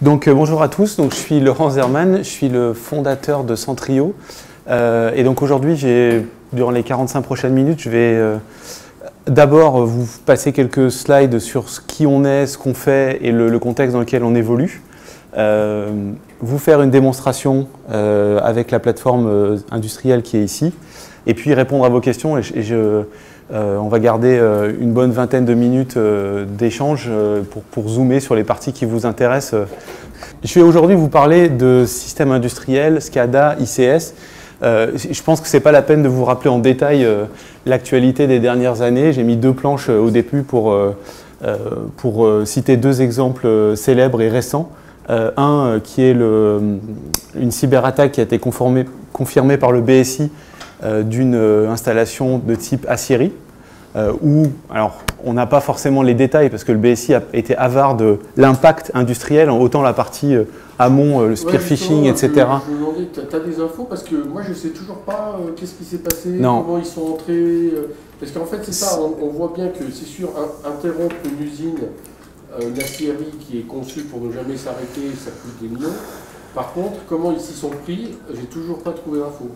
Bonjour à tous, je suis Laurent Zerman, je suis le fondateur de Centrio. Et donc aujourd'hui, durant les 45 prochaines minutes, je vais d'abord vous passer quelques slides sur qui on est, ce qu'on fait et le contexte dans lequel on évolue. Vous faire une démonstration avec la plateforme industrielle qui est ici, et puis répondre à vos questions. On va garder une bonne vingtaine de minutes d'échange pour zoomer sur les parties qui vous intéressent. Je vais aujourd'hui vous parler de systèmes industriels, SCADA, ICS. Je pense que ce n'est pas la peine de vous rappeler en détail l'actualité des dernières années. J'ai mis deux planches au début pour citer deux exemples célèbres et récents. Un qui est une cyberattaque qui a été confirmée par le BSI d'une installation de type Aciéry, où, alors, on n'a pas forcément les détails parce que le BSI a été avare de l'impact industriel, en autant la partie amont, le spear phishing, etc. Je me demandais, tu as des infos? Parce que moi, je ne sais toujours pas qu'est-ce qui s'est passé, comment ils sont entrés. Parce qu'en fait, c'est ça, on voit bien que c'est sûr, interrompre une usine, une aciérie qui est conçue pour ne jamais s'arrêter, ça coûte des millions. Par contre, comment ils s'y sont pris, j'ai toujours pas trouvé l'info.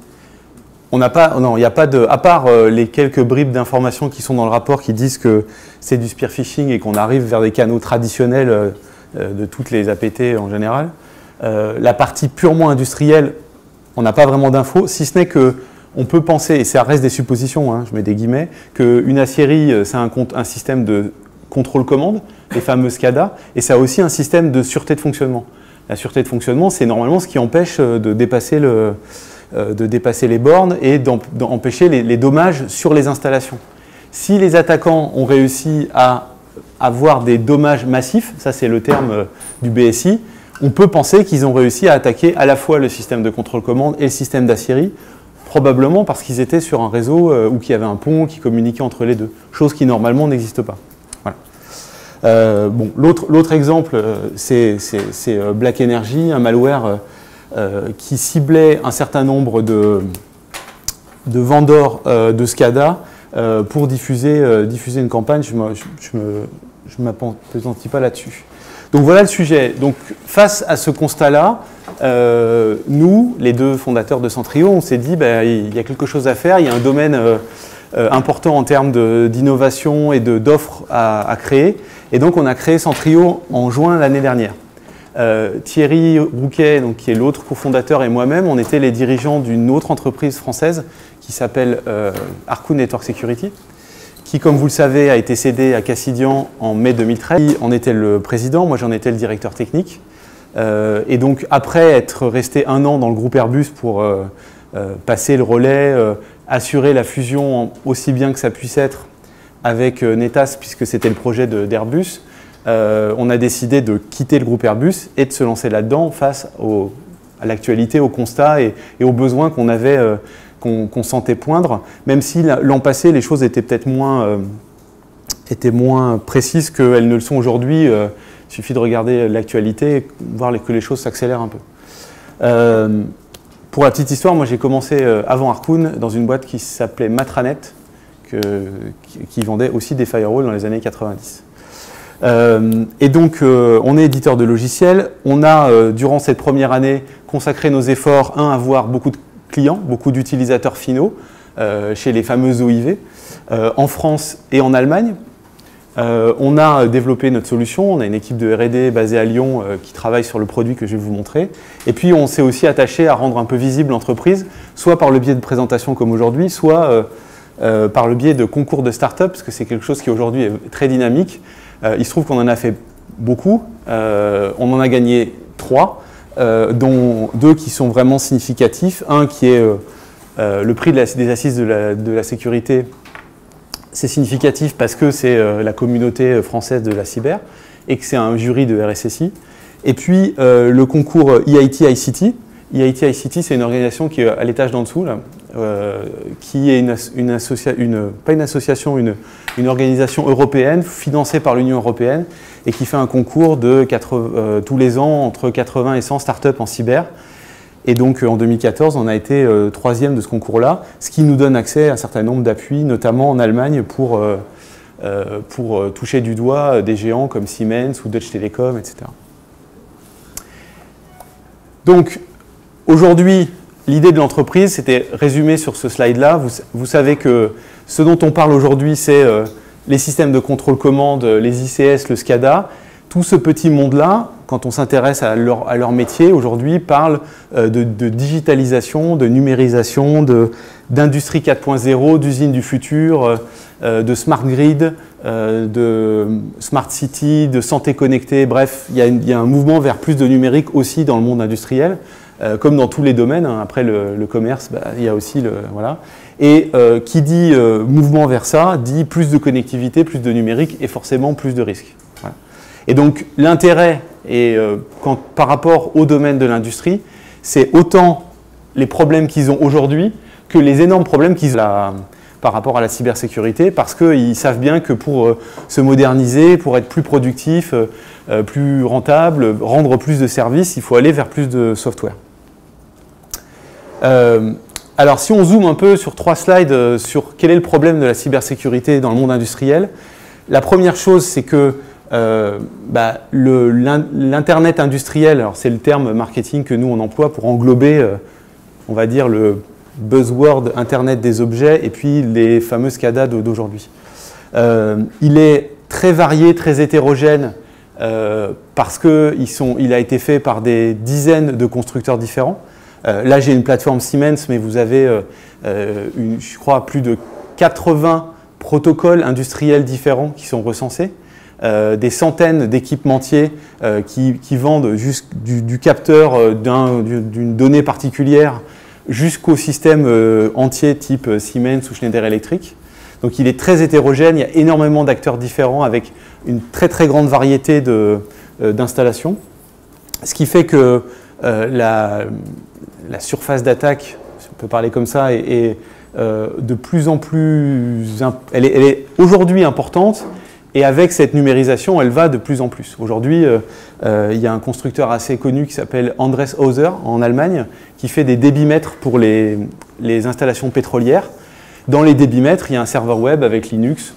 On n'a pas, non, il n'y a pas de, à part les quelques bribes d'informations qui sont dans le rapport qui disent que c'est du spear phishing et qu'on arrive vers des canaux traditionnels de toutes les APT en général. La partie purement industrielle, on n'a pas vraiment d'infos, si ce n'est qu'on peut penser, et ça reste des suppositions, hein, je mets des guillemets, qu'une aciérie, c'est un système de contrôle-commande, les fameux SCADA, et ça a aussi un système de sûreté de fonctionnement. La sûreté de fonctionnement, c'est normalement ce qui empêche de dépasser les bornes et d'empêcher les dommages sur les installations. Si les attaquants ont réussi à avoir des dommages massifs, ça c'est le terme du BSI, on peut penser qu'ils ont réussi à attaquer à la fois le système de contrôle-commande et le système d'aciérie, probablement parce qu'ils étaient sur un réseau ou qu'il y avait un pont qui communiquait entre les deux, chose qui normalement n'existe pas. Voilà. L'autre exemple, c'est Black Energy, un malware qui ciblait un certain nombre de vendeurs de SCADA pour diffuser une campagne. Je ne m'appesantis pas là-dessus. Donc voilà le sujet. Donc face à ce constat-là, nous, les deux fondateurs de Centrio, on s'est dit il y a quelque chose à faire, il y a un domaine important en termes d'innovation et d'offres à créer. Et donc on a créé Centrio en juin l'année dernière. Thierry Rouquet, donc, qui est l'autre cofondateur, et moi-même, on était les dirigeants d'une autre entreprise française qui s'appelle Harcoon Network Security, qui, comme vous le savez, a été cédée à Cassidian en mai 2013. Il en était le président, moi j'en étais le directeur technique. Et donc, après être resté un an dans le groupe Airbus pour passer le relais, assurer la fusion aussi bien que ça puisse être avec Netas, puisque c'était le projet d'Airbus, on a décidé de quitter le groupe Airbus et de se lancer là-dedans face à l'actualité, au constat et aux besoins qu'on avait, qu'on sentait poindre, même si l'an passé, les choses étaient peut-être moins précises qu'elles ne le sont aujourd'hui. Il suffit de regarder l'actualité et voir que les choses s'accélèrent un peu. Pour la petite histoire, moi j'ai commencé avant Harcoon dans une boîte qui s'appelait Matranet, qui vendait aussi des firewalls dans les années 90. Et donc, on est éditeur de logiciels. On a, durant cette première année, consacré nos efforts, à avoir beaucoup de clients, beaucoup d'utilisateurs finaux chez les fameux OIV, en France et en Allemagne. On a développé notre solution. On a une équipe de R&D basée à Lyon qui travaille sur le produit que je vais vous montrer. Et puis, on s'est aussi attaché à rendre un peu visible l'entreprise, soit par le biais de présentations comme aujourd'hui, soit par le biais de concours de start-up, parce que c'est quelque chose qui aujourd'hui est très dynamique. Il se trouve qu'on en a fait beaucoup, on en a gagné 3, dont 2 qui sont vraiment significatifs. Un qui est le prix des assises de la sécurité. C'est significatif parce que c'est la communauté française de la cyber et que c'est un jury de RSSI. Et puis le concours EIT-ICT. EIT-ICT, c'est une organisation qui est à l'étage d'en dessous, là, qui est une organisation européenne financée par l'Union européenne et qui fait un concours de tous les ans entre 80 et 100 startups en cyber. Et donc en 2014, on a été 3e de ce concours-là, ce qui nous donne accès à un certain nombre d'appuis, notamment en Allemagne, pour toucher du doigt des géants comme Siemens ou Deutsche Telekom, etc. Donc, aujourd'hui, l'idée de l'entreprise, c'était résumé sur ce slide-là. Vous savez que ce dont on parle aujourd'hui, c'est les systèmes de contrôle-commande, les ICS, le SCADA. Tout ce petit monde-là, quand on s'intéresse à leur métier, aujourd'hui, parle de digitalisation, de numérisation, d'industrie 4.0, d'usines du futur, de smart grid, de smart city, de santé connectée. Bref, il y a un mouvement vers plus de numérique aussi dans le monde industriel. Comme dans tous les domaines, hein. Après le commerce, il y a aussi le... Voilà. Et qui dit mouvement vers ça, dit plus de connectivité, plus de numérique et forcément plus de risques. Voilà. Et donc l'intérêt, par rapport au domaine de l'industrie, c'est autant les problèmes qu'ils ont aujourd'hui que les énormes problèmes qu'ils ont par rapport à la cybersécurité, parce qu'ils savent bien que pour se moderniser, pour être plus productif, plus rentable, rendre plus de services, il faut aller vers plus de software. Alors si on zoome un peu sur 3 slides sur quel est le problème de la cybersécurité dans le monde industriel, la première chose c'est que l'Internet industriel, alors c'est le terme marketing que nous on emploie pour englober, on va dire, le buzzword Internet des objets et puis les fameux SCADA d'aujourd'hui. Il est très varié, très hétérogène parce qu'il a été fait par des dizaines de constructeurs différents. Là, j'ai une plateforme Siemens, mais vous avez, je crois, plus de 80 protocoles industriels différents qui sont recensés, des centaines d'équipementiers qui vendent juste du capteur d'une donnée particulière jusqu'au système entier type Siemens ou Schneider Electric. Donc il est très hétérogène, il y a énormément d'acteurs différents avec une très très grande variété d'installations. Ce qui fait que la surface d'attaque, si on peut parler comme ça, est de plus en plus... Elle est aujourd'hui importante et avec cette numérisation, elle va de plus en plus. Aujourd'hui, il y a un constructeur assez connu qui s'appelle Andres Hauser en Allemagne qui fait des débitmètres pour les installations pétrolières. Dans les débitmètres, il y a un serveur web avec Linux.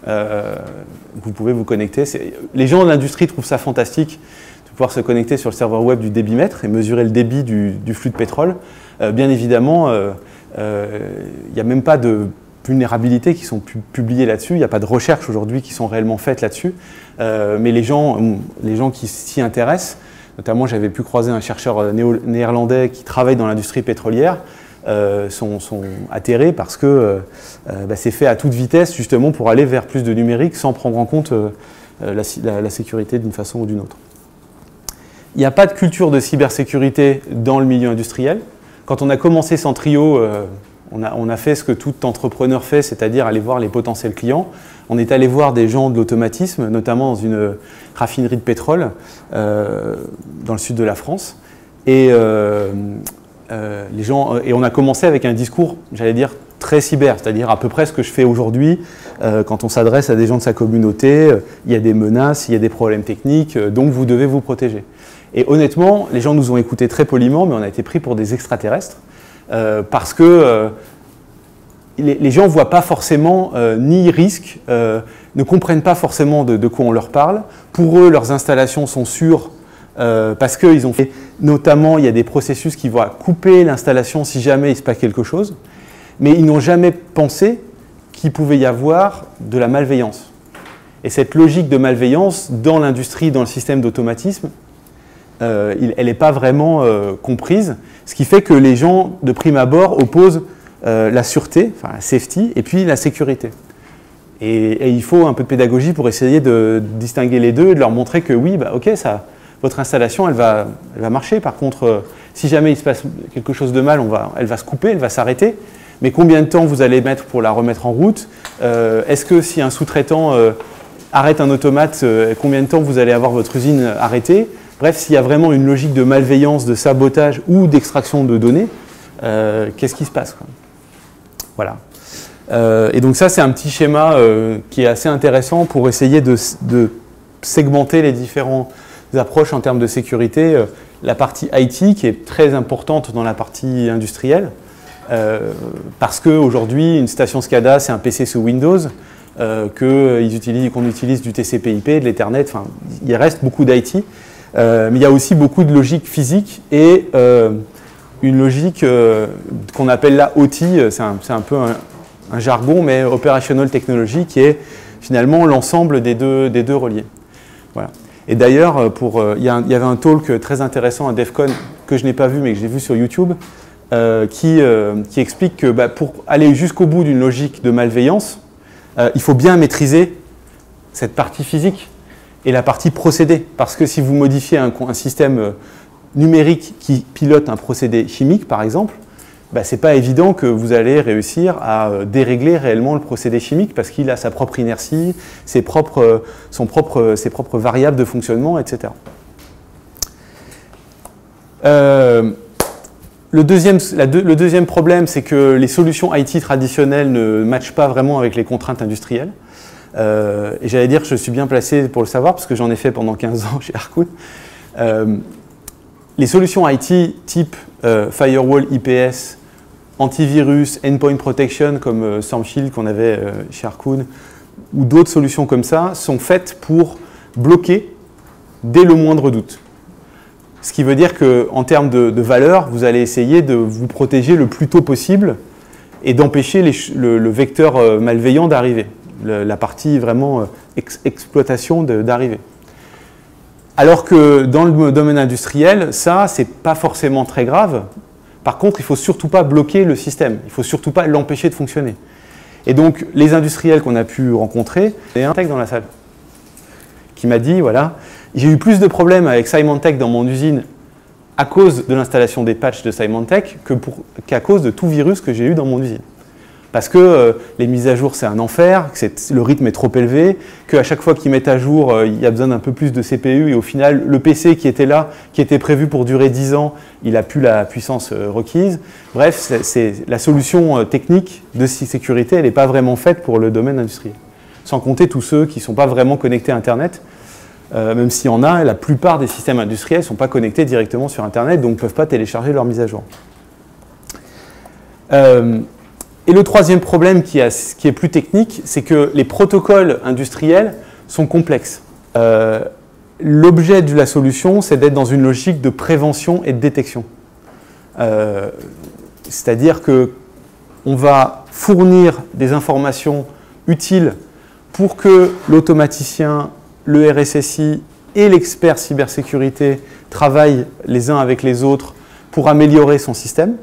Vous pouvez vous connecter. Les gens de l'industrie trouvent ça fantastique de pouvoir se connecter sur le serveur web du débitmètre et mesurer le débit du flux de pétrole. Bien évidemment, il n'y a même pas de vulnérabilités qui sont publiées là-dessus. Il n'y a pas de recherches aujourd'hui qui sont réellement faites là-dessus. Mais les gens qui s'y intéressent, notamment j'avais pu croiser un chercheur néerlandais qui travaille dans l'industrie pétrolière, sont atterrés parce que c'est fait à toute vitesse justement pour aller vers plus de numérique sans prendre en compte la sécurité d'une façon ou d'une autre. Il n'y a pas de culture de cybersécurité dans le milieu industriel. Quand on a commencé Centrio, on a fait ce que tout entrepreneur fait, c'est-à-dire aller voir les potentiels clients. On est allé voir des gens de l'automatisme, notamment dans une raffinerie de pétrole dans le sud de la France. Et on a commencé avec un discours, j'allais dire, très cyber, c'est-à-dire à peu près ce que je fais aujourd'hui quand on s'adresse à des gens de sa communauté. Il y a des menaces, il y a des problèmes techniques, donc vous devez vous protéger. Et honnêtement, les gens nous ont écoutés très poliment, mais on a été pris pour des extraterrestres parce que les gens ne voient pas forcément ni risque, ne comprennent pas forcément de quoi on leur parle. Pour eux, leurs installations sont sûres parce qu'ils ont fait, notamment, il y a des processus qui vont couper l'installation si jamais il se passe quelque chose, mais ils n'ont jamais pensé qu'il pouvait y avoir de la malveillance. Et cette logique de malveillance, dans l'industrie, dans le système d'automatisme, elle n'est pas vraiment comprise, ce qui fait que les gens, de prime abord, opposent la sûreté, enfin la safety, et puis la sécurité. Et il faut un peu de pédagogie pour essayer de distinguer les deux et de leur montrer que oui, ok, votre installation, elle va marcher. Par contre, si jamais il se passe quelque chose de mal, elle va se couper, elle va s'arrêter. Mais combien de temps vous allez mettre pour la remettre en route? Est-ce que si un sous-traitant arrête un automate, combien de temps vous allez avoir votre usine arrêtée? Bref, s'il y a vraiment une logique de malveillance, de sabotage ou d'extraction de données, qu'est-ce qui se passe, quoi? Voilà. Et donc ça, c'est un petit schéma qui est assez intéressant pour essayer de segmenter les différentes approches en termes de sécurité. La partie IT qui est très importante dans la partie industrielle, parce qu'aujourd'hui, une station SCADA, c'est un PC sous Windows, qu'on utilise du TCP/IP, de l'Ethernet, enfin, il reste beaucoup d'IT. Mais il y a aussi beaucoup de logique physique et une logique qu'on appelle là OT, c'est un peu un jargon, mais Operational Technology, qui est finalement l'ensemble des deux reliés. Voilà. Et d'ailleurs, il y avait un talk très intéressant à DEF CON que je n'ai pas vu, mais que j'ai vu sur YouTube, qui explique que pour aller jusqu'au bout d'une logique de malveillance, il faut bien maîtriser cette partie physique et la partie procédé. Parce que si vous modifiez un système numérique qui pilote un procédé chimique, par exemple, ce n'est pas évident que vous allez réussir à dérégler réellement le procédé chimique parce qu'il a sa propre inertie, ses propres variables de fonctionnement, etc. Le deuxième problème, c'est que les solutions IT traditionnelles ne matchent pas vraiment avec les contraintes industrielles. Et j'allais dire que je suis bien placé pour le savoir parce que j'en ai fait pendant 15 ans chez Harcourt. Les solutions IT type Firewall, IPS, antivirus, endpoint protection comme StormShield qu'on avait chez Harcourt ou d'autres solutions comme ça sont faites pour bloquer dès le moindre doute. Ce qui veut dire qu'en termes de valeur, vous allez essayer de vous protéger le plus tôt possible et d'empêcher le vecteur malveillant d'arriver, la partie vraiment exploitation d'arriver. Alors que dans le domaine industriel, ça, c'est pas forcément très grave. Par contre, il ne faut surtout pas bloquer le système, il ne faut surtout pas l'empêcher de fonctionner. Et donc, les industriels qu'on a pu rencontrer, il y a un tech dans la salle qui m'a dit, voilà, j'ai eu plus de problèmes avec Symantec dans mon usine à cause de l'installation des patchs de Symantec qu'à cause de tout virus que j'ai eu dans mon usine. Parce que les mises à jour, c'est un enfer, que le rythme est trop élevé, qu'à chaque fois qu'ils mettent à jour, il y a besoin d'un peu plus de CPU, et au final, le PC qui était là, qui était prévu pour durer 10 ans, il n'a plus la puissance requise. Bref, la solution technique de sécurité, elle n'est pas vraiment faite pour le domaine industriel. Sans compter tous ceux qui ne sont pas vraiment connectés à Internet, même s'il y en a, la plupart des systèmes industriels ne sont pas connectés directement sur Internet, donc ne peuvent pas télécharger leur mise à jour. Et le troisième problème qui est plus technique, c'est que les protocoles industriels sont complexes. L'objet de la solution, c'est d'être dans une logique de prévention et de détection. C'est-à-dire qu'on va fournir des informations utiles pour que l'automaticien, le RSSI et l'expert cybersécurité travaillent les uns avec les autres pour améliorer son système.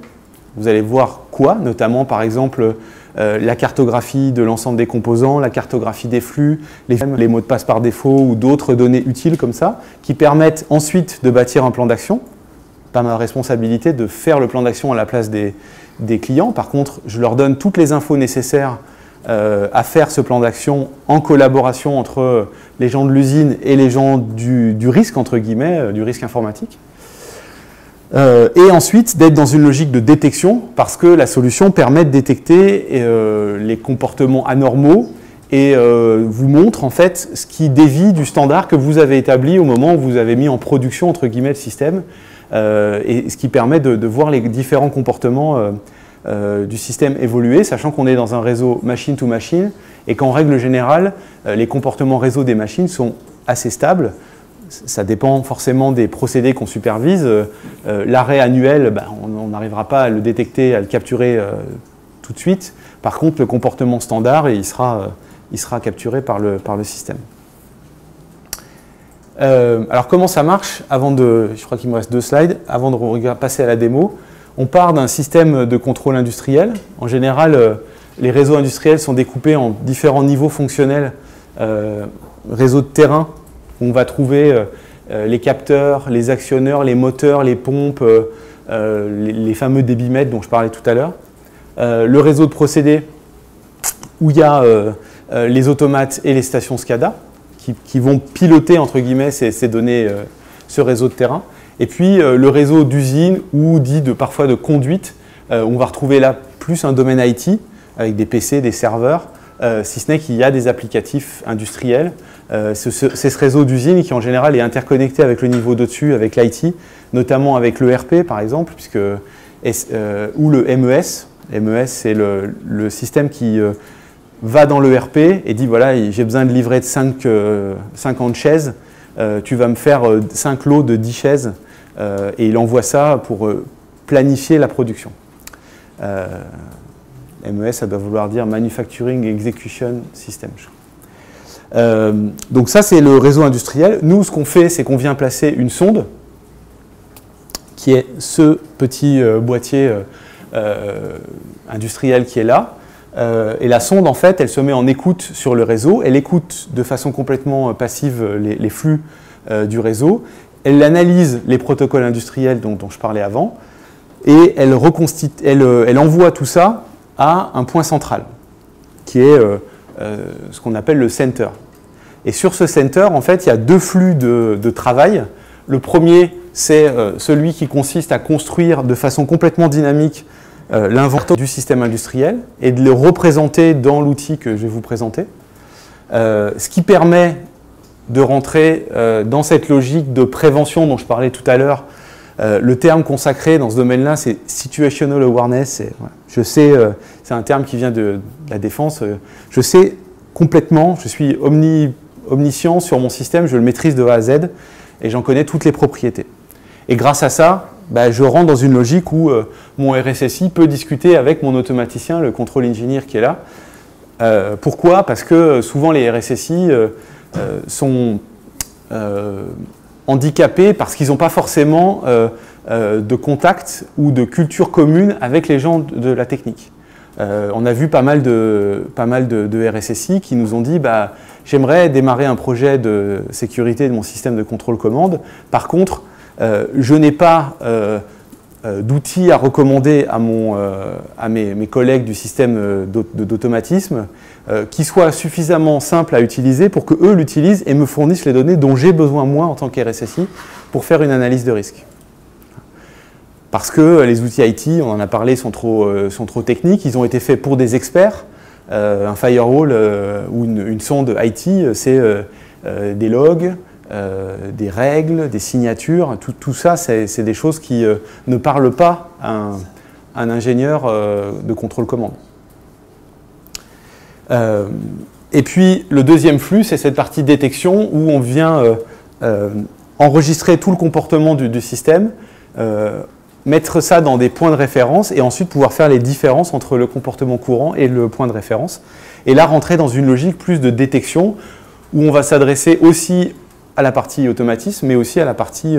Vous allez voir quoi, notamment par exemple la cartographie de l'ensemble des composants, la cartographie des flux, les mots de passe par défaut ou d'autres données utiles comme ça, qui permettent ensuite de bâtir un plan d'action. Pas ma responsabilité de faire le plan d'action à la place des clients. Par contre, je leur donne toutes les infos nécessaires à faire ce plan d'action en collaboration entre les gens de l'usine et les gens du risque, entre guillemets, du risque informatique. Et ensuite d'être dans une logique de détection parce que la solution permet de détecter les comportements anormaux et vous montre en fait ce qui dévie du standard que vous avez établi au moment où vous avez mis en production entre guillemets le système et ce qui permet de voir les différents comportements du système évoluer, sachant qu'on est dans un réseau machine to machine et qu'en règle générale les comportements réseau des machines sont assez stables. Ça dépend forcément des procédés qu'on supervise. L'arrêt annuel, on n'arrivera pas à le détecter, à le capturer tout de suite. Par contre, le comportement standard, il sera capturé par le système. Alors, comment ça marche? Je crois qu'il me reste 2 slides. Avant de passer à la démo, on part d'un système de contrôle industriel. En général, les réseaux industriels sont découpés en différents niveaux fonctionnels. Réseau de terrain, on va trouver les capteurs, les actionneurs, les moteurs, les pompes, les fameux débitmètres dont je parlais tout à l'heure. Le réseau de procédés où il y a les automates et les stations SCADA qui vont piloter entre guillemets ces données, ce réseau de terrain. Et puis le réseau d'usine ou dit parfois de conduite, on va retrouver là plus un domaine IT avec des PC, des serveurs, si ce n'est qu'il y a des applicatifs industriels. C'est ce réseau d'usine qui en général est interconnecté avec le niveau d'au-dessus, avec l'IT, notamment avec l'ERP par exemple, ou le MES. MES, c'est le système qui va dans l'ERP et dit voilà, j'ai besoin de livrer de 50 chaises. tu vas me faire 5 lots de 10 chaises, et il envoie ça pour planifier la production. MES, ça doit vouloir dire Manufacturing Execution System. Donc ça, c'est le réseau industriel. Nous, ce qu'on fait, c'est qu'on vient placer une sonde, qui est ce petit boîtier industriel qui est là. Et la sonde, en fait, elle se met en écoute sur le réseau. Elle écoute de façon complètement passive les flux du réseau. Elle analyse les protocoles industriels dont je parlais avant. Et elle envoie tout ça à un point central, qui est ce qu'on appelle le center. Et sur ce center, en fait, il y a 2 flux de travail. Le premier, c'est celui qui consiste à construire de façon complètement dynamique l'inventaire du système industriel et de le représenter dans l'outil que je vais vous présenter. Ce qui permet de rentrer dans cette logique de prévention dont je parlais tout à l'heure. Le terme consacré dans ce domaine-là, c'est Situational Awareness. Je sais, c'est un terme qui vient de la défense. Je sais complètement, je suis omniscient sur mon système, je le maîtrise de A à Z et j'en connais toutes les propriétés. Et grâce à ça, je rentre dans une logique où mon RSSI peut discuter avec mon automaticien, le control engineer qui est là. Pourquoi? Parce que souvent les RSSI sont handicapés parce qu'ils n'ont pas forcément de contact ou de culture commune avec les gens de la technique. On a vu pas mal de RSSI qui nous ont dit j'aimerais démarrer un projet de sécurité de mon système de contrôle commande. Par contre, je n'ai pas d'outils à recommander à mes collègues du système d'automatisme qui soient suffisamment simples à utiliser pour qu'eux l'utilisent et me fournissent les données dont j'ai besoin moi en tant qu'RSSI pour faire une analyse de risque. Parce que les outils IT, on en a parlé, sont trop techniques, ils ont été faits pour des experts. Un firewall ou une sonde IT, c'est des logs, des règles, des signatures, tout ça, c'est des choses qui ne parlent pas à un ingénieur de contrôle commande. Et puis, le deuxième flux, c'est cette partie détection où on vient enregistrer tout le comportement du système, mettre ça dans des points de référence et ensuite pouvoir faire les différences entre le comportement courant et le point de référence. Et là, rentrer dans une logique plus de détection où on va s'adresser aussi à la partie automatisme, mais aussi à la partie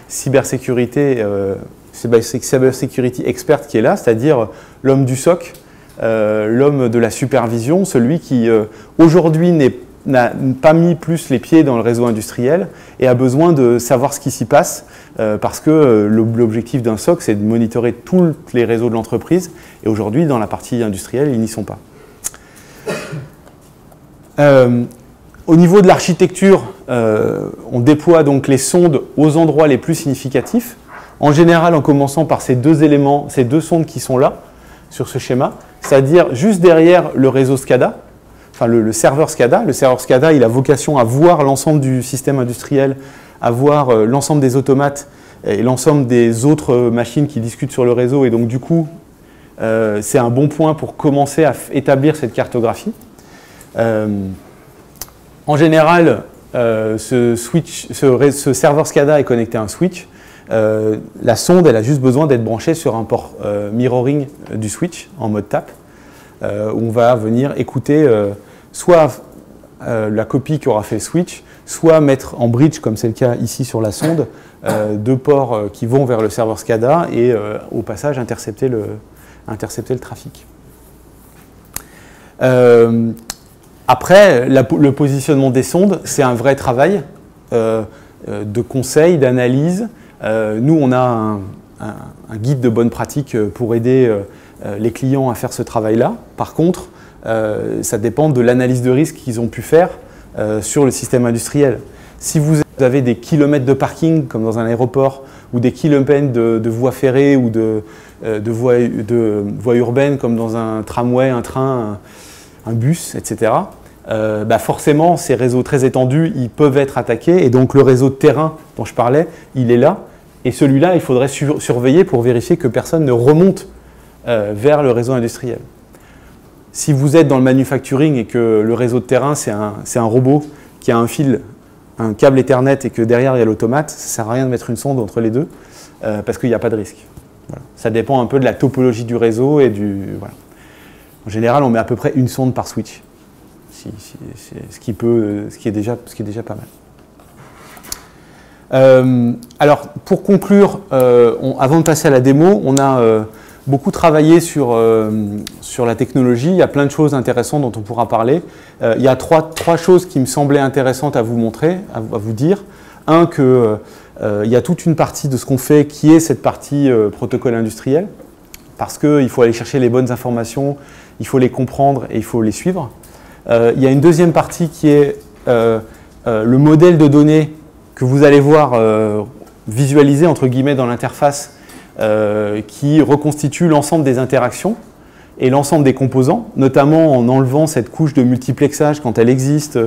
cybersécurity expert qui est là, c'est-à-dire l'homme du SOC, l'homme de la supervision, celui qui aujourd'hui n'a pas mis plus les pieds dans le réseau industriel et a besoin de savoir ce qui s'y passe parce que l'objectif d'un SOC, c'est de monitorer tous les réseaux de l'entreprise et aujourd'hui, dans la partie industrielle, ils n'y sont pas. Au niveau de l'architecture, on déploie donc les sondes aux endroits les plus significatifs, en général en commençant par ces 2 éléments, ces 2 sondes qui sont là, sur ce schéma, c'est-à-dire juste derrière le réseau SCADA, enfin le serveur SCADA. Le serveur SCADA, il a vocation à voir l'ensemble du système industriel, à voir l'ensemble des automates et l'ensemble des autres machines qui discutent sur le réseau. Et donc du coup, c'est un bon point pour commencer à établir cette cartographie. En général, ce serveur SCADA est connecté à un switch. La sonde, elle a juste besoin d'être branchée sur un port mirroring du switch en mode tap, où on va venir écouter soit la copie qu'aura fait le switch, soit mettre en bridge, comme c'est le cas ici sur la sonde, 2 ports qui vont vers le serveur SCADA et au passage intercepter le trafic. Après, le positionnement des sondes, c'est un vrai travail de conseil, d'analyse. Nous, on a un guide de bonne pratique pour aider les clients à faire ce travail-là. Par contre, ça dépend de l'analyse de risque qu'ils ont pu faire sur le système industriel. Si vous avez des kilomètres de parking, comme dans un aéroport, ou des kilomètres de voies ferrées ou de voies urbaines, comme dans un tramway, un train, un bus, etc., forcément, ces réseaux très étendus, ils peuvent être attaqués. Et donc, le réseau de terrain dont je parlais, il est là. Et celui-là, il faudrait surveiller pour vérifier que personne ne remonte vers le réseau industriel. Si vous êtes dans le manufacturing et que le réseau de terrain, c'est un robot qui a un fil un câble Ethernet et que derrière il y a l'automate, ça ne sert à rien de mettre une sonde entre les deux parce qu'il n'y a pas de risque. Voilà. Ça dépend un peu de la topologie du réseau et du... Voilà. En général, on met à peu près une sonde par switch, ce qui est déjà pas mal. Alors, pour conclure, avant de passer à la démo, on a beaucoup travaillé sur la technologie. Il y a plein de choses intéressantes dont on pourra parler. Il y a trois choses qui me semblaient intéressantes à vous montrer, à vous dire. Un, qu'il y a toute une partie de ce qu'on fait qui est cette partie protocole industriel, parce qu'il faut aller chercher les bonnes informations, il faut les comprendre et il faut les suivre. Il y a une deuxième partie qui est le modèle de données que vous allez voir visualisé entre guillemets dans l'interface qui reconstitue l'ensemble des interactions et l'ensemble des composants, notamment en enlevant cette couche de multiplexage quand elle existe,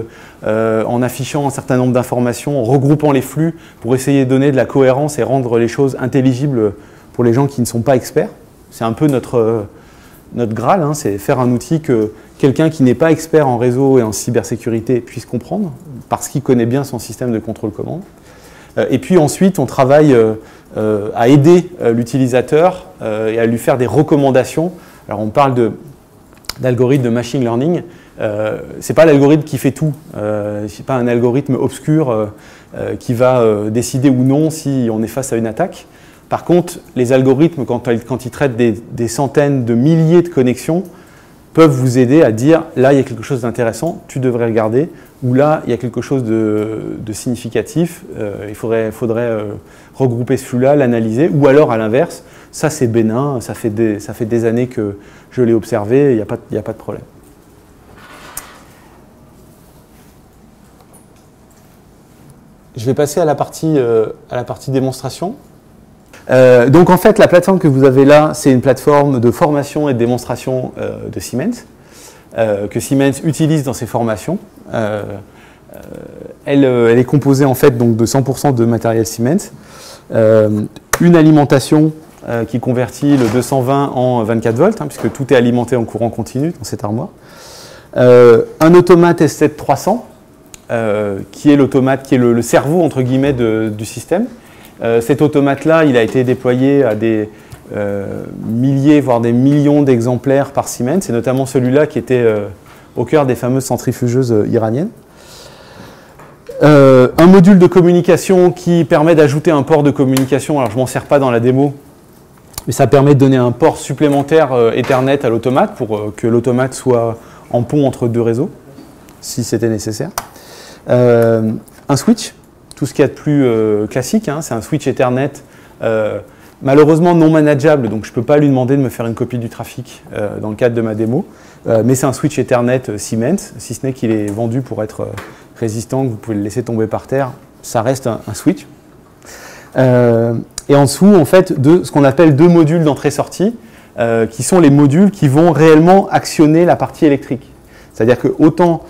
en affichant un certain nombre d'informations, en regroupant les flux pour essayer de donner de la cohérence et rendre les choses intelligibles pour les gens qui ne sont pas experts. C'est un peu notre Graal, hein, c'est faire un outil que quelqu'un qui n'est pas expert en réseau et en cybersécurité puisse comprendre, parce qu'il connaît bien son système de contrôle-commande. Et puis ensuite, on travaille à aider l'utilisateur et à lui faire des recommandations. Alors on parle d'algorithme de machine learning. Ce n'est pas l'algorithme qui fait tout. Ce n'est pas un algorithme obscur qui va décider ou non si on est face à une attaque. Par contre, les algorithmes, quand ils traitent des centaines de milliers de connexions, peuvent vous aider à dire « là, il y a quelque chose d'intéressant, tu devrais regarder » ou « là, il y a quelque chose de significatif, il faudrait regrouper ce flux-là, l'analyser » ou alors, à l'inverse, « ça, c'est bénin, ça fait des années que je l'ai observé, il n'y a pas de problème ». Je vais passer à la partie démonstration. Donc en fait, la plateforme que vous avez là, c'est une plateforme de formation et de démonstration de Siemens, que Siemens utilise dans ses formations. Elle est composée en fait donc, de 100% de matériel Siemens, une alimentation qui convertit le 220 en 24 volts, hein, puisque tout est alimenté en courant continu dans cette armoire, un automate S7-300, qui est l'automate, qui est le cerveau entre guillemets du système. Cet automate-là, il a été déployé à des milliers, voire des millions d'exemplaires par Siemens. C'est notamment celui-là qui était au cœur des fameuses centrifugeuses iraniennes. Un module de communication qui permet d'ajouter un port de communication. Alors, je ne m'en sers pas dans la démo, mais ça permet de donner un port supplémentaire Ethernet à l'automate pour que l'automate soit en pont entre deux réseaux, si c'était nécessaire. Un switch. Tout ce qu'il y a de plus classique, hein, c'est un switch Ethernet, malheureusement non manageable, donc je ne peux pas lui demander de me faire une copie du trafic dans le cadre de ma démo, mais c'est un switch Ethernet Siemens, si ce n'est qu'il est vendu pour être résistant, que vous pouvez le laisser tomber par terre, ça reste un switch. Et en dessous, en fait, ce qu'on appelle deux modules d'entrée-sortie, qui sont les modules qui vont réellement actionner la partie électrique. C'est-à-dire que autant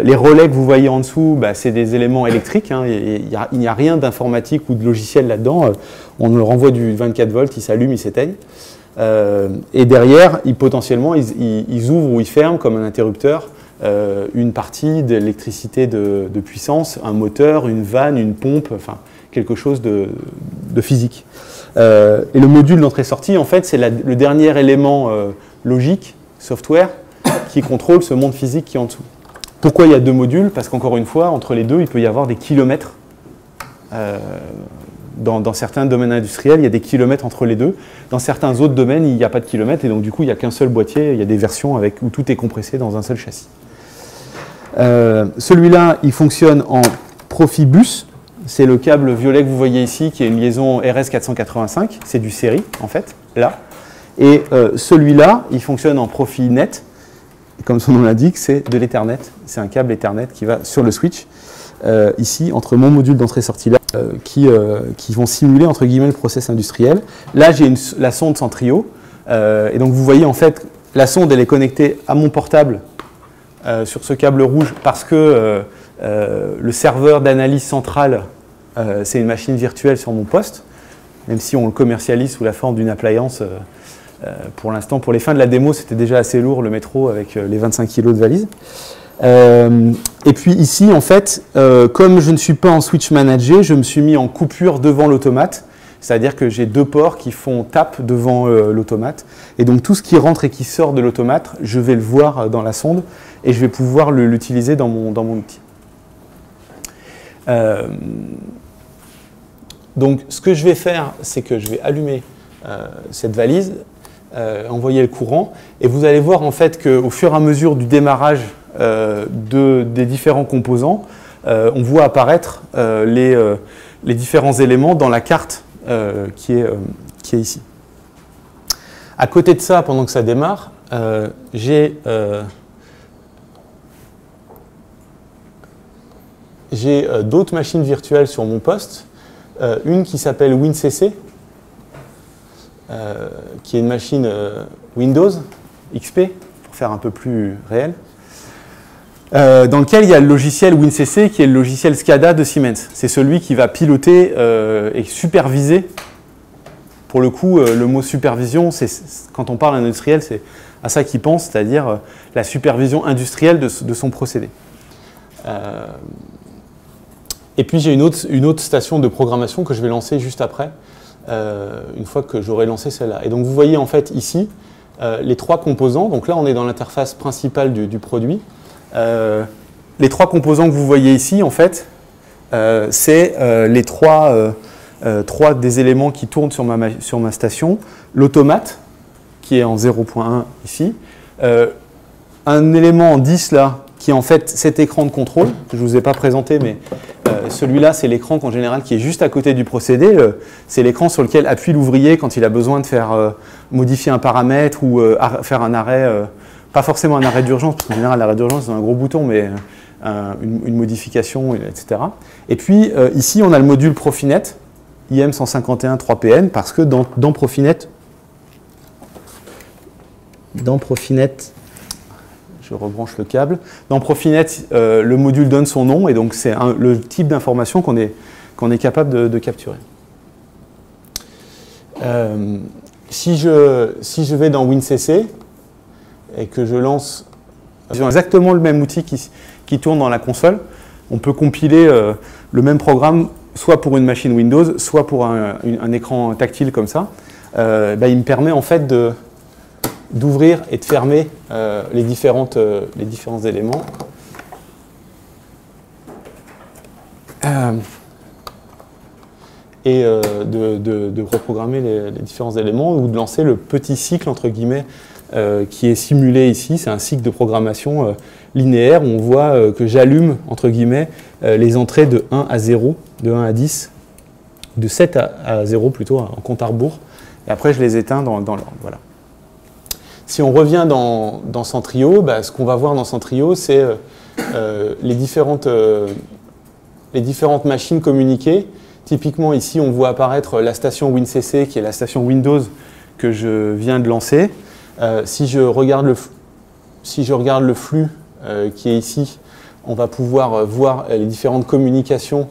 les relais que vous voyez en dessous, bah, c'est des éléments électriques, hein, il n'y a rien d'informatique ou de logiciel là-dedans. On le renvoie du 24 volts, il s'allume, il s'éteigne. Et derrière, potentiellement, ils ouvrent ou ils ferment comme un interrupteur une partie d'électricité de puissance, un moteur, une vanne, une pompe, enfin quelque chose de physique. Et le module d'entrée-sortie, en fait, c'est le dernier élément logique, software, qui contrôle ce monde physique qui est en dessous. Pourquoi il y a deux modules? Parce qu'encore une fois, entre les deux, il peut y avoir des kilomètres. Dans certains domaines industriels, il y a des kilomètres entre les deux. Dans certains autres domaines, il n'y a pas de kilomètres, et donc du coup, il n'y a qu'un seul boîtier. Il y a des versions où tout est compressé dans un seul châssis. Celui-là, il fonctionne en Profibus. C'est le câble violet que vous voyez ici, qui est une liaison RS485. C'est du série, en fait, là. Et celui-là, il fonctionne en Profinet. Comme son nom l'indique, c'est de l'Ethernet. C'est un câble Ethernet qui va sur le switch, ici, entre mon module d'entrée-sortie là, qui vont simuler, entre guillemets, le process industriel. Là, j'ai la sonde Centrio. Et donc, vous voyez, en fait, la sonde, elle est connectée à mon portable sur ce câble rouge parce que le serveur d'analyse centrale, c'est une machine virtuelle sur mon poste, même si on le commercialise sous la forme d'une appliance. Pour l'instant, pour les fins de la démo, c'était déjà assez lourd le métro avec les 25 kg de valise. Et puis ici, en fait, comme je ne suis pas en switch managé, je me suis mis en coupure devant l'automate. C'est-à-dire que j'ai 2 ports qui font tap devant l'automate. Et donc tout ce qui rentre et qui sort de l'automate, je vais le voir dans la sonde et je vais pouvoir l'utiliser dans mon outil. Donc ce que je vais faire, c'est que je vais allumer cette valise, envoyer le courant, et vous allez voir en fait qu'au fur et à mesure du démarrage des différents composants, on voit apparaître les différents éléments dans la carte qui est ici. À côté de ça, pendant que ça démarre, j'ai d'autres machines virtuelles sur mon poste. Une qui s'appelle WinCC, qui est une machine Windows XP, pour faire un peu plus réel, dans lequel il y a le logiciel WinCC, qui est le logiciel SCADA de Siemens. C'est celui qui va piloter et superviser. Pour le coup, le mot supervision, quand on parle industriel, c'est à ça qu'il pense, c'est-à-dire la supervision industrielle de son procédé. Et puis j'ai une autre station de programmation que je vais lancer juste après, une fois que j'aurai lancé celle-là. Et donc vous voyez en fait ici les 3 composants. Donc là on est dans l'interface principale du produit. Les 3 composants que vous voyez ici en fait, c'est les 3 des éléments qui tournent sur ma station. L'automate qui est en 0.1 ici. Un élément en 10 là, qui est en fait cet écran de contrôle, que je ne vous ai pas présenté, mais celui-là, c'est l'écran en général qui est juste à côté du procédé. C'est l'écran sur lequel appuie l'ouvrier quand il a besoin de faire modifier un paramètre ou faire un arrêt, pas forcément un arrêt d'urgence, parce qu'en général, l'arrêt d'urgence, c'est un gros bouton, mais une modification, etc. Et puis, ici, on a le module Profinet, IM151 3PN, parce que dans Profinet, je rebranche le câble. Dans Profinet, le module donne son nom et donc c'est le type d'information qu'on est capable de capturer. Si je vais dans WinCC et que je lance exactement le même outil qui tourne dans la console, on peut compiler le même programme soit pour une machine Windows, soit pour un écran tactile comme ça. Il me permet en fait d'ouvrir et de fermer les différents éléments. Et de reprogrammer les différents éléments ou de lancer le petit cycle, entre guillemets, qui est simulé ici. C'est un cycle de programmation linéaire où on voit que j'allume, entre guillemets, les entrées de 1 à 0, de 1 à 10, de 7 à 0 plutôt, en compte à rebours. Et après, je les éteins dans l'ordre. Voilà. Si on revient dans Centrio, ce qu'on va voir dans Centrio, c'est les différentes machines communiquées. Typiquement, ici, on voit apparaître la station WinCC, qui est la station Windows que je viens de lancer. Si je regarde le flux qui est ici, on va pouvoir voir les différentes communications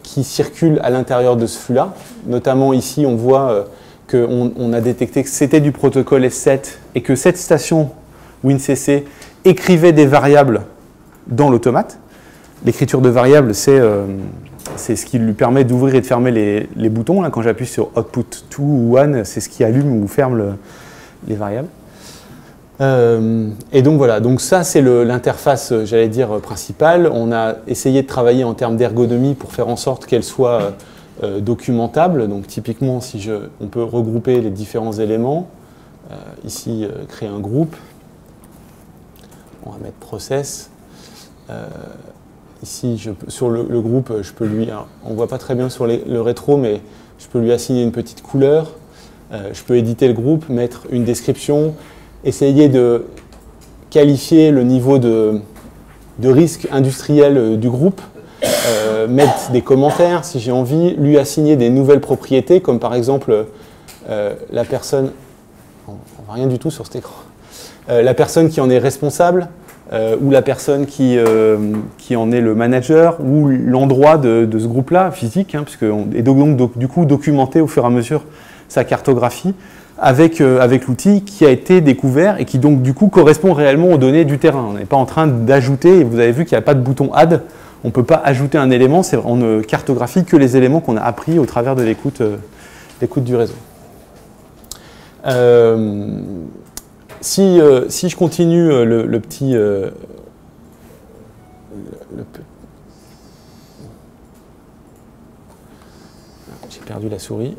qui circulent à l'intérieur de ce flux-là. Notamment ici, on voit qu'on a détecté que c'était du protocole S7 et que cette station WinCC écrivait des variables dans l'automate. L'écriture de variables, c'est ce qui lui permet d'ouvrir et de fermer les boutons. Là, quand j'appuie sur Output 2 ou 1, c'est ce qui allume ou ferme les variables. Et donc voilà, donc ça c'est l'interface, j'allais dire, principale. On a essayé de travailler en termes d'ergonomie pour faire en sorte qu'elle soit documentable. Donc typiquement, on peut regrouper les différents éléments. Ici, créer un groupe. On va mettre process. Ici, sur le groupe, je peux on ne voit pas très bien sur le rétro, mais je peux lui assigner une petite couleur. Je peux éditer le groupe, mettre une description, essayer de qualifier le niveau de risque industriel du groupe, mettre des commentaires si j'ai envie, lui assigner des nouvelles propriétés, comme par exemple la personne, on ne voit rien du tout sur cet écran, la personne qui en est responsable, ou la personne qui en est le manager, ou l'endroit de ce groupe-là, physique, puisque et donc du coup documenter au fur et à mesure sa cartographie. avec l'outil qui a été découvert et qui donc du coup correspond réellement aux données du terrain. On n'est pas en train d'ajouter, et vous avez vu qu'il n'y a pas de bouton Add, on ne peut pas ajouter un élément, on ne cartographie que les éléments qu'on a appris au travers de l'écoute du réseau. Si je continue le petit... J'ai perdu la souris.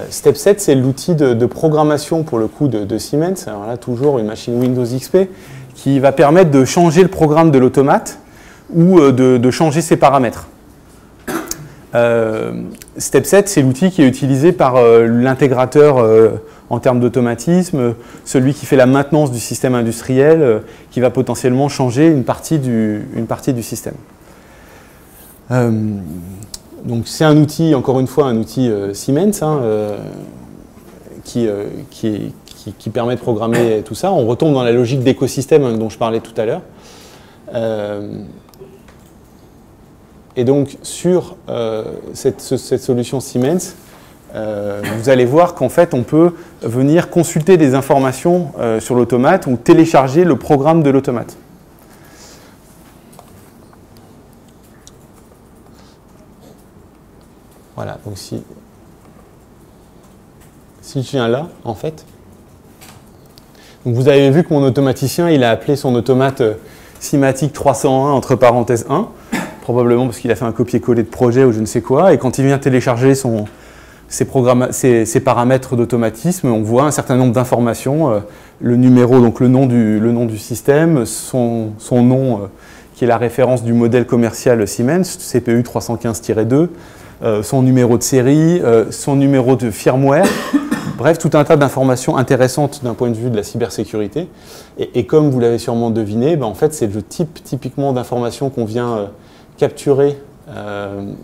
Step 7, c'est l'outil de programmation pour le coup de Siemens. Alors là, toujours une machine Windows XP qui va permettre de changer le programme de l'automate ou de changer ses paramètres. Step 7, c'est l'outil qui est utilisé par l'intégrateur en termes d'automatisme, celui qui fait la maintenance du système industriel, qui va potentiellement changer une partie du système. Donc c'est un outil, encore une fois, un outil Siemens qui permet de programmer tout ça. On retombe dans la logique d'écosystème dont je parlais tout à l'heure. Et donc sur cette solution Siemens, vous allez voir qu'en fait on peut venir consulter des informations sur l'automate ou télécharger le programme de l'automate. Voilà, donc si je viens là, en fait, donc vous avez vu que mon automaticien, il a appelé son automate Simatic 301 entre parenthèses 1, probablement parce qu'il a fait un copier-coller de projet ou je ne sais quoi, et quand il vient télécharger ses paramètres d'automatisme, on voit un certain nombre d'informations, le numéro, donc le nom du système, son nom qui est la référence du modèle commercial Siemens, CPU 315-2, son numéro de série, son numéro de firmware, bref, tout un tas d'informations intéressantes d'un point de vue de la cybersécurité. Et comme vous l'avez sûrement deviné, en fait, c'est le type typiquement d'informations qu'on vient capturer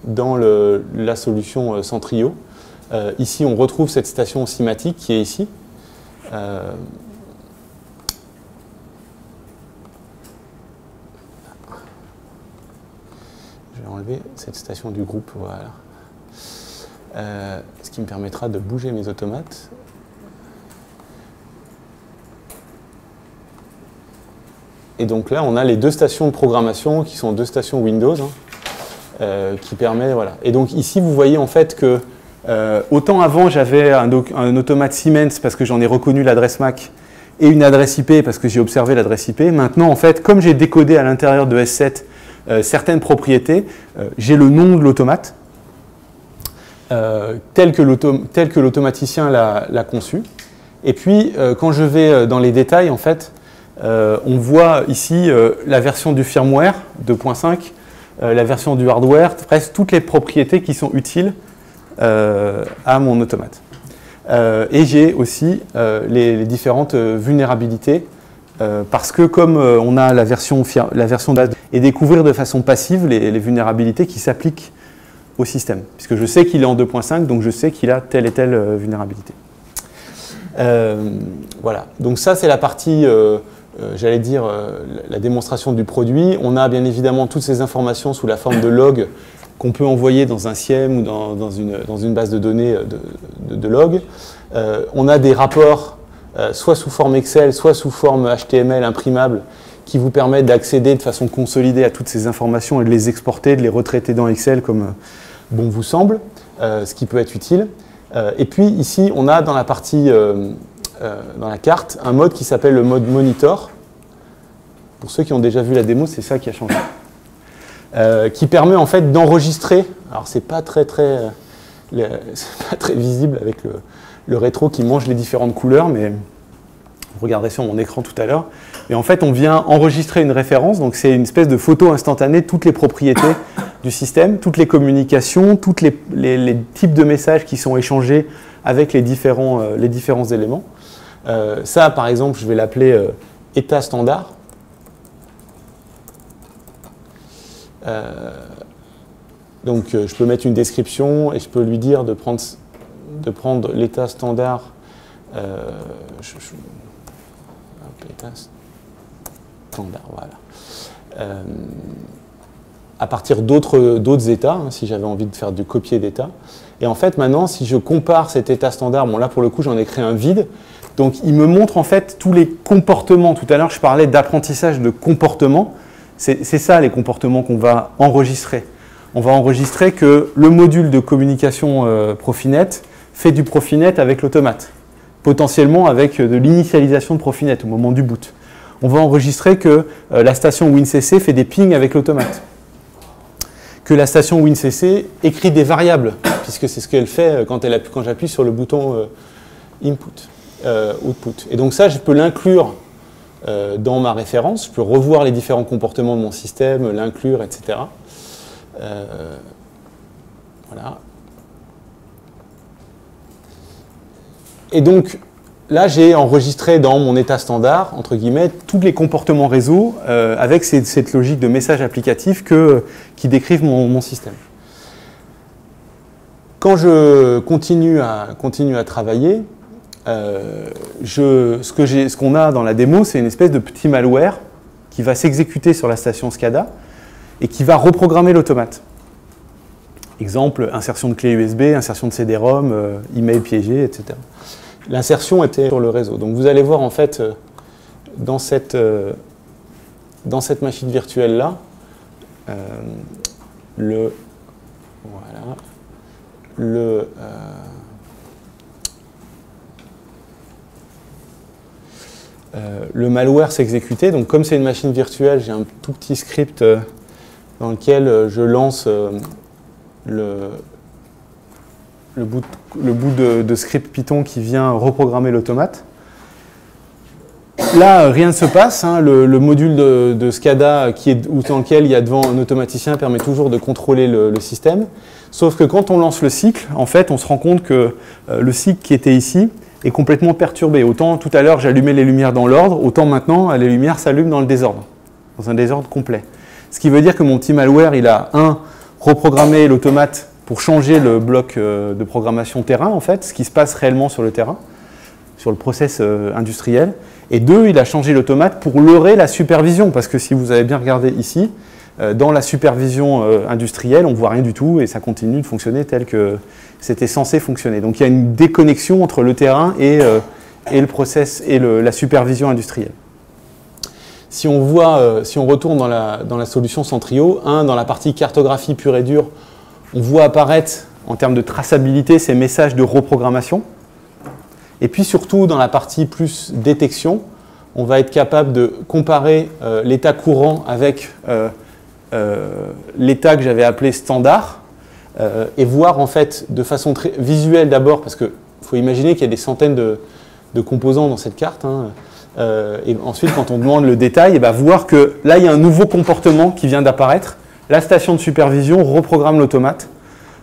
dans la solution Centrio. Ici, on retrouve cette station Simatic qui est ici. Je vais enlever cette station du groupe, voilà. Ce qui me permettra de bouger mes automates. Et donc là, on a les deux stations de programmation qui sont deux stations Windows, qui permet, voilà. Et donc ici, vous voyez en fait que autant avant, j'avais un automate Siemens parce que j'en ai reconnu l'adresse MAC et une adresse IP parce que j'ai observé l'adresse IP. Maintenant, en fait, comme j'ai décodé à l'intérieur de S7 certaines propriétés, j'ai le nom de l'automate. Tel que l'automaticien l'a conçu. Et puis, quand je vais dans les détails, en fait, on voit ici la version du firmware 2.5, la version du hardware, presque toutes les propriétés qui sont utiles à mon automate. Et j'ai aussi les différentes vulnérabilités, parce que comme on a la version base, et découvrir de façon passive les vulnérabilités qui s'appliquent au système, puisque je sais qu'il est en 2.5, donc je sais qu'il a telle et telle vulnérabilité. Voilà, donc ça c'est la partie, j'allais dire, la démonstration du produit. On a bien évidemment toutes ces informations sous la forme de log qu'on peut envoyer dans un SIEM ou dans une base de données de log. On a des rapports, soit sous forme Excel, soit sous forme HTML imprimable, qui vous permettent d'accéder de façon consolidée à toutes ces informations et de les exporter, de les retraiter dans Excel comme bon vous semble, ce qui peut être utile. Et puis ici, on a dans la partie, dans la carte, un mode qui s'appelle le mode monitor. Pour ceux qui ont déjà vu la démo, c'est ça qui a changé. Qui permet en fait d'enregistrer, alors c'est pas très visible avec le rétro qui mange les différentes couleurs, mais vous regarderez sur mon écran tout à l'heure. Et en fait, on vient enregistrer une référence, donc c'est une espèce de photo instantanée de toutes les propriétés du système, toutes les communications, tous les types de messages qui sont échangés avec les différents éléments. Ça, par exemple, je vais l'appeler état standard. Donc, je peux mettre une description et je peux lui dire de prendre l'état standard. État standard, voilà. à partir d'autres états, hein, si j'avais envie de faire du copier d'état. Et en fait, maintenant, si je compare cet état standard, bon là pour le coup, j'en ai créé un vide, donc il me montre en fait tous les comportements. Tout à l'heure, je parlais d'apprentissage de comportement. C'est ça les comportements qu'on va enregistrer. On va enregistrer que le module de communication Profinet fait du Profinet avec l'automate, potentiellement avec de l'initialisation de Profinet au moment du boot. On va enregistrer que la station WinCC fait des pings avec l'automate, que la station WinCC écrit des variables, puisque c'est ce qu'elle fait quand j'appuie sur le bouton Input, Output. Et donc ça, je peux l'inclure dans ma référence, je peux revoir les différents comportements de mon système, l'inclure, etc. Voilà. Et donc, là, j'ai enregistré dans mon état standard, entre guillemets, tous les comportements réseau avec cette logique de message applicatif qui décrivent mon système. Quand je continue à travailler, ce qu'on a dans la démo, c'est une espèce de petit malware qui va s'exécuter sur la station SCADA et qui va reprogrammer l'automate. Exemple, insertion de clé USB, insertion de CD-ROM, email piégé, etc. L'insertion était sur le réseau. Donc vous allez voir en fait dans cette machine virtuelle-là, le malware s'exécutait. Donc comme c'est une machine virtuelle, j'ai un tout petit script dans lequel je lance le bout de script Python qui vient reprogrammer l'automate. Là, rien ne se passe. Hein. Le module de SCADA dans lequel il y a devant un automaticien permet toujours de contrôler le système. Sauf que quand on lance le cycle, en fait, on se rend compte que le cycle qui était ici est complètement perturbé. Autant tout à l'heure, j'allumais les lumières dans l'ordre, autant maintenant, les lumières s'allument dans le désordre, dans un désordre complet. Ce qui veut dire que mon petit malware, il a reprogrammé l'automate pour changer le bloc de programmation terrain, en fait, ce qui se passe réellement sur le terrain, sur le process industriel. Et 2, il a changé l'automate pour leurrer la supervision, parce que si vous avez bien regardé ici, dans la supervision industrielle, on ne voit rien du tout et ça continue de fonctionner tel que c'était censé fonctionner. Donc il y a une déconnexion entre le terrain et le process et la supervision industrielle. Si on retourne dans la solution Centrio, dans la partie cartographie pure et dure, on voit apparaître en termes de traçabilité ces messages de reprogrammation. Et puis surtout dans la partie plus détection, on va être capable de comparer l'état courant avec l'état que j'avais appelé standard et voir en fait de façon très visuelle d'abord, parce qu'il faut imaginer qu'il y a des centaines de composants dans cette carte. Et ensuite, quand on demande le détail, et voir que là, il y a un nouveau comportement qui vient d'apparaître. La station de supervision reprogramme l'automate,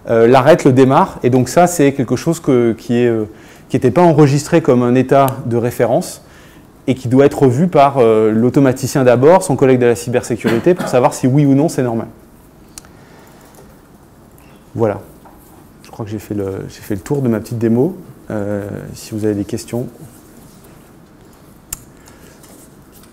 l'arrête, le démarre. Et donc ça, c'est quelque chose qui n'était pas enregistré comme un état de référence et qui doit être revu par l'automaticien d'abord, son collègue de la cybersécurité, pour savoir si oui ou non c'est normal. Voilà. Je crois que j'ai fait le tour de ma petite démo. Si vous avez des questions.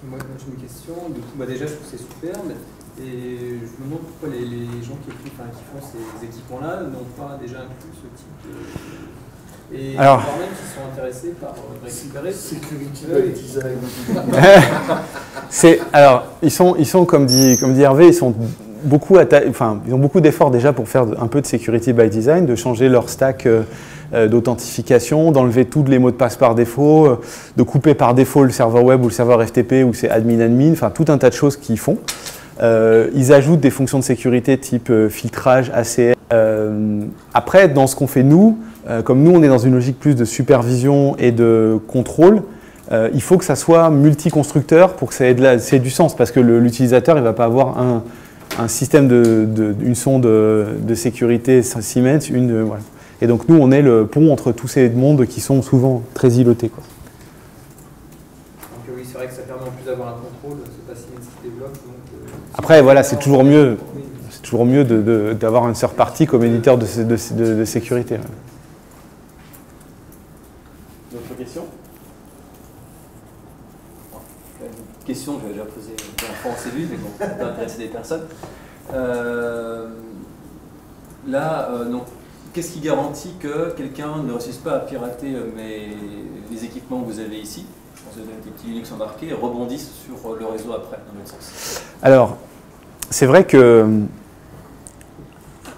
Moi, j'ai une question. Du coup, déjà, je trouve que c'est superbe. Et je me demande pourquoi les gens qui font ces équipements-là n'ont pas déjà inclus ce type de... Et alors, même qui sont intéressés par récupérer... Security by design. Alors, ils sont comme dit Hervé, ils ont beaucoup d'efforts déjà pour faire un peu de security by design, de changer leur stack d'authentification, d'enlever tous les mots de passe par défaut, de couper par défaut le serveur web ou le serveur FTP ou c'est admin, enfin tout un tas de choses qu'ils font. Ils ajoutent des fonctions de sécurité type filtrage, ACL. Après, dans ce qu'on fait nous, comme nous on est dans une logique plus de supervision et de contrôle, il faut que ça soit multi-constructeur pour que ça ait du sens, parce que l'utilisateur il ne va pas avoir un système une sonde de sécurité Siemens, voilà. Et donc nous on est le pont entre tous ces mondes qui sont souvent très îlotés, quoi. Donc oui, c'est vrai que ça permet en plus d'avoir un contrôle, c'est pas Siemens qui développe. Après voilà, c'est toujours mieux. C'est toujours mieux d'avoir un third party comme éditeur de sécurité. Ouais. D'autres questions? Question, je vais déjà poser en cellule, mais bon, ça peut intéresser des personnes. Donc, qu'est-ce qui garantit que quelqu'un ne réussisse pas à pirater les équipements que vous avez ici, je pense que vous avez des petits Linux embarqués, et rebondissent sur le réseau après, dans l'autre sens? Alors, c'est vrai que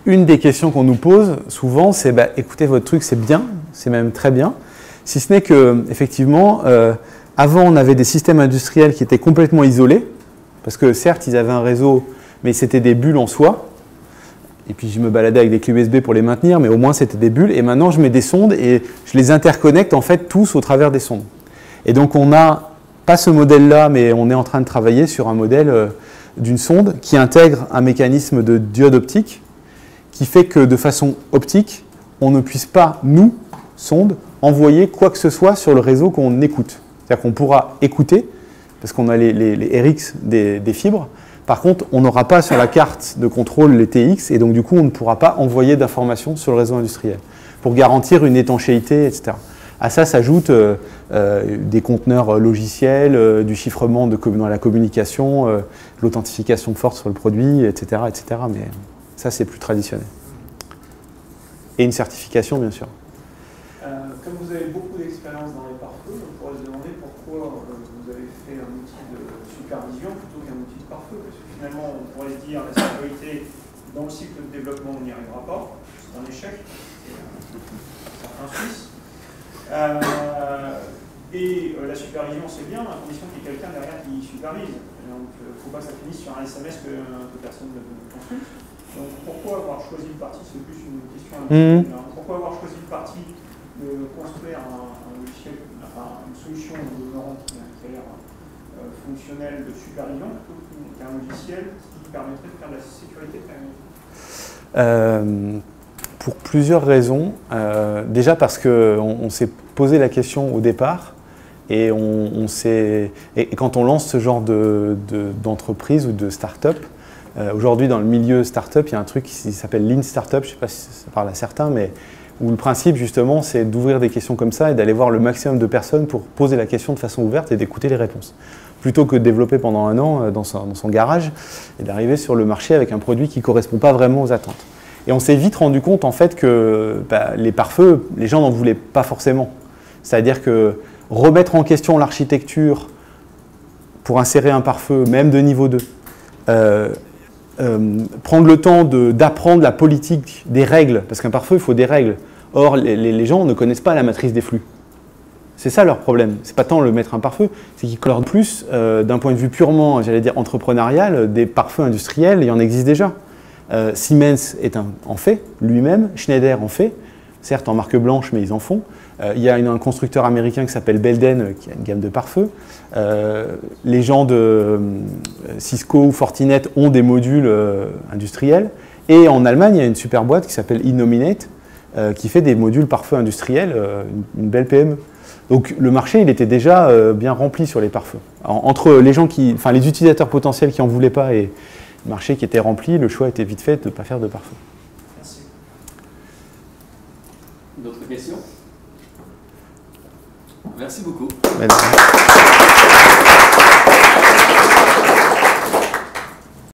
une des questions qu'on nous pose souvent, c'est écoutez, votre truc, c'est bien, c'est même très bien, si ce n'est que, effectivement, avant, on avait des systèmes industriels qui étaient complètement isolés, parce que certes, ils avaient un réseau, mais c'était des bulles en soi. Et puis je me baladais avec des clés USB pour les maintenir, mais au moins c'était des bulles. Et maintenant je mets des sondes et je les interconnecte en fait tous au travers des sondes. Et donc on n'a pas ce modèle-là, mais on est en train de travailler sur un modèle d'une sonde qui intègre un mécanisme de diode optique qui fait que de façon optique, on ne puisse pas, nous, sonde, envoyer quoi que ce soit sur le réseau qu'on écoute. C'est-à-dire qu'on pourra écouter, parce qu'on a les RX des fibres. Par contre, on n'aura pas sur la carte de contrôle les TX et donc du coup, on ne pourra pas envoyer d'informations sur le réseau industriel pour garantir une étanchéité, etc. À ça s'ajoutent des conteneurs logiciels, du chiffrement dans la communication, l'authentification forte sur le produit, etc., etc. Mais ça, c'est plus traditionnel. Et une certification, bien sûr. Comme vous avez beaucoup d'expérience dans les pare-feux, on pourrait se demander pourquoi vous avez fait un outil de supervision plutôt qu'un outil de pare-feu. Parce que finalement, on pourrait se dire la sécurité dans le cycle de développement, on n'y arrivera pas. C'est un échec. C'est un Suisse. Et la supervision, c'est bien, à condition qu'il y ait quelqu'un derrière qui supervise. Donc, il ne faut pas que ça finisse sur un SMS que personne ne consulte. Donc, pourquoi avoir choisi le parti, c'est plus une question. Pourquoi avoir choisi le parti de construire un logiciel, une solution demeurante qui a l'air fonctionnelle de supervision plutôt qu'un logiciel qui permettrait de faire de la sécurité périmétrique? Pour plusieurs raisons. Déjà parce qu'on s'est posé la question au départ et quand on lance ce genre d'entreprise ou de start-up, aujourd'hui dans le milieu start-up, il y a un truc qui s'appelle Lean Startup, je ne sais pas si ça parle à certains, mais où le principe justement c'est d'ouvrir des questions comme ça et d'aller voir le maximum de personnes pour poser la question de façon ouverte et d'écouter les réponses. Plutôt que de développer pendant un an dans son garage et d'arriver sur le marché avec un produit qui ne correspond pas vraiment aux attentes. Et on s'est vite rendu compte en fait que les pare-feux, les gens n'en voulaient pas forcément. C'est-à-dire que remettre en question l'architecture pour insérer un pare-feu, même de niveau 2, prendre le temps d'apprendre la politique des règles, parce qu'un pare-feu, il faut des règles. Or, les gens ne connaissent pas la matrice des flux. C'est ça leur problème. C'est pas tant le mettre un pare-feu, c'est qu'ils colorent plus, d'un point de vue purement, j'allais dire, entrepreneurial, des pare-feux industriels, il y en existe déjà. Siemens en fait lui-même, Schneider en fait, certes en marque blanche, mais ils en font. Il y a un constructeur américain qui s'appelle Belden, qui a une gamme de pare-feu. Les gens de Cisco ou Fortinet ont des modules industriels. Et en Allemagne, il y a une super boîte qui s'appelle Innominate, qui fait des modules pare-feu industriels, une belle PME. Donc le marché, il était déjà bien rempli sur les pare-feux. Entre les gens les utilisateurs potentiels qui n'en voulaient pas et le marché qui était rempli, le choix était vite fait de ne pas faire de pare-feu. Merci. D'autres questions? Merci beaucoup. Merci.